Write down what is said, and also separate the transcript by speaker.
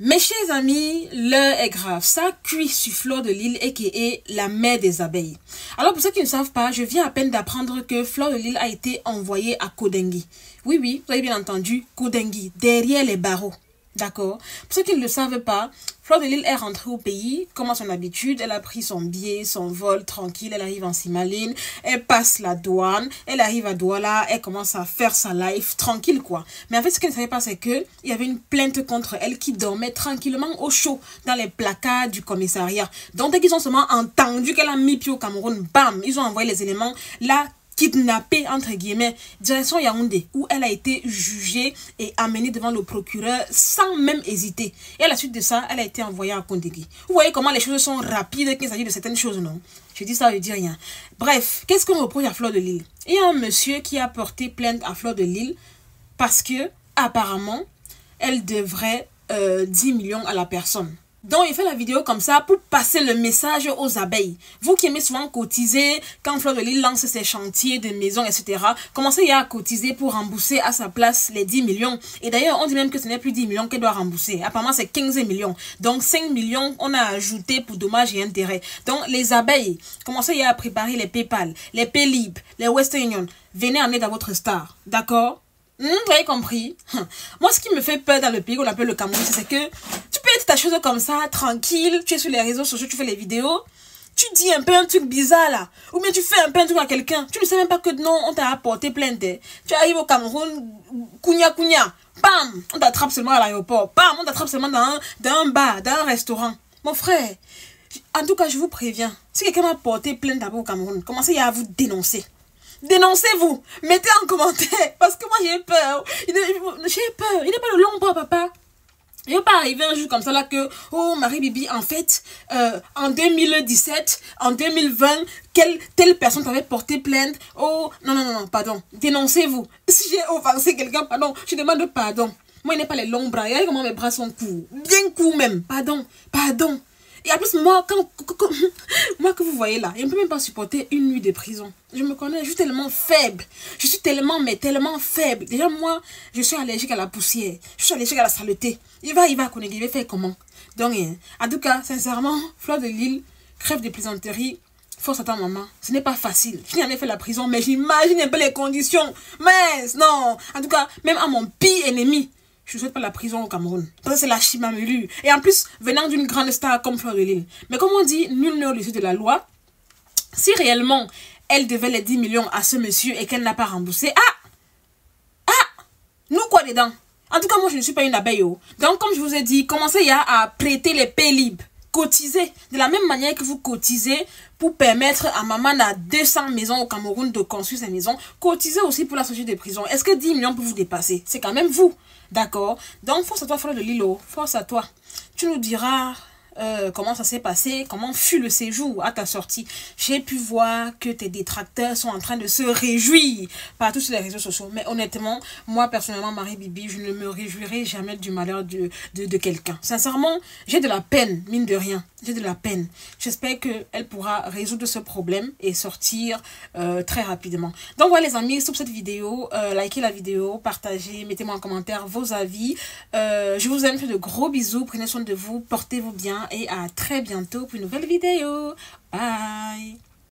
Speaker 1: Mes chers amis, l'heure est grave. Ça cuit sur Fleur de Lys et qui est la mère des abeilles. Alors pour ceux qui ne savent pas, je viens à peine d'apprendre que Fleur de Lys a été envoyée à Kodingui. Oui, vous avez bien entendu, Kodingui, derrière les barreaux. D'accord. Pour ceux qui ne le savent pas, Fleur de Lys est rentrée au pays, comme à son habitude, elle a pris son billet, son vol tranquille, elle arrive en Simaline, elle passe la douane, elle arrive à Douala, elle commence à faire sa life tranquille quoi. Mais en fait, ce qu'elle ne savait pas, c'est que il y avait une plainte contre elle qui dormait tranquillement au chaud dans les placards du commissariat. Donc dès qu'ils ont seulement entendu qu'elle a mis pied au Cameroun, bam, ils ont envoyé les éléments là. Kidnappée entre guillemets, direction Yaoundé, où elle a été jugée et amenée devant le procureur sans même hésiter. Et à la suite de ça, elle a été envoyée à Kondegui. Vous voyez comment les choses sont rapides quand il s'agit de certaines choses, non? Je dis ça, je dis rien. Bref, qu'est-ce qu'on reproche à Fleur de Lys? Il y a un monsieur qui a porté plainte à Fleur de Lys parce que, apparemment, elle devrait 10 millions à la personne. Donc, il fait la vidéo comme ça pour passer le message aux abeilles. Vous qui aimez souvent cotiser, quand Fleur de Lys lance ses chantiers de maisons, etc., commencez à cotiser pour rembourser à sa place les 10 millions. Et d'ailleurs, on dit même que ce n'est plus 10 millions qu'elle doit rembourser. Apparemment, c'est 15 millions. Donc, 5 millions, on a ajouté pour dommages et intérêts. Donc, les abeilles, commencez à préparer les PayPal, les Paylib, les Western Union. Venez en aide à votre star. D'accord? Vous avez compris? Moi, ce qui me fait peur dans le pays qu'on appelle le Cameroun, c'est que tu peux être ta chose comme ça, tranquille, tu es sur les réseaux sociaux, tu fais les vidéos, tu dis un peu un truc bizarre là, ou bien tu fais un peu un truc à quelqu'un, tu ne sais même pas que non, on t'a apporté plainte. Tu arrives au Cameroun, kounya, bam, on t'attrape seulement à l'aéroport, bam, on t'attrape seulement dans un bar, dans un restaurant. Mon frère, en tout cas, je vous préviens, si quelqu'un m'a porté plainte d'abord au Cameroun, commencez à vous dénoncer. Dénoncez-vous, mettez en commentaire, parce que moi j'ai peur, il n'est pas le long bras papa. Il n'est pas arrivé un jour comme ça là que, oh Marie-Bibi, en fait, en 2017, en 2020, telle personne t'avait porté plainte, oh, non, pardon, dénoncez-vous. Si j'ai offensé quelqu'un, pardon, je demande pardon. Moi il n'est pas les longs bras, regardez comment mes bras sont courts, bien courts même, pardon. Et en plus, moi, moi que vous voyez là, je ne peux même pas supporter une nuit de prison. Je me connais, je suis tellement faible. Je suis tellement faible. Déjà, moi, je suis allergique à la poussière. Je suis allergique à la saleté. Il va connaître, il va faire comment? Donc, en tout cas, sincèrement, Fleur de Lys, crève de plaisanterie, force à ta maman. Ce n'est pas facile. Je n'ai jamais fait la prison, mais j'imagine un peu les conditions. Mais non, en tout cas, même à mon pire ennemi, je ne souhaite pas la prison au Cameroun. Parce que c'est la chimamelu. Et en plus, venant d'une grande star comme Fleur de Lys. Mais comme on dit, nul n'est au-dessus de la loi. Si réellement, elle devait les 10 millions à ce monsieur et qu'elle n'a pas remboursé, nous quoi dedans? En tout cas, moi, je ne suis pas une abeille. Donc, comme je vous ai dit, commencez à prêter les Paylib. Cotisez. De la même manière que vous cotisez pour permettre à maman à 200 maisons au Cameroun de construire ses maisons, cotisez aussi pour la société de prison. Est-ce que 10 millions peut vous dépasser? C'est quand même vous. D'accord? Donc, force à toi, Fleur de Lys. Force à toi. Tu nous diras comment ça s'est passé, comment fut le séjour à ta sortie. J'ai pu voir que tes détracteurs sont en train de se réjouir partout sur les réseaux sociaux. Mais honnêtement, moi personnellement, Marie-Bibi, je ne me réjouirai jamais du malheur de quelqu'un. Sincèrement, j'ai de la peine, mine de rien. J'ai de la peine. J'espère qu'elle pourra résoudre ce problème et sortir très rapidement. Donc voilà les amis, sur cette vidéo, likez la vidéo, partagez, mettez-moi en commentaire vos avis. Je vous aime, je fais de gros bisous, prenez soin de vous, portez-vous bien et à très bientôt pour une nouvelle vidéo. Bye!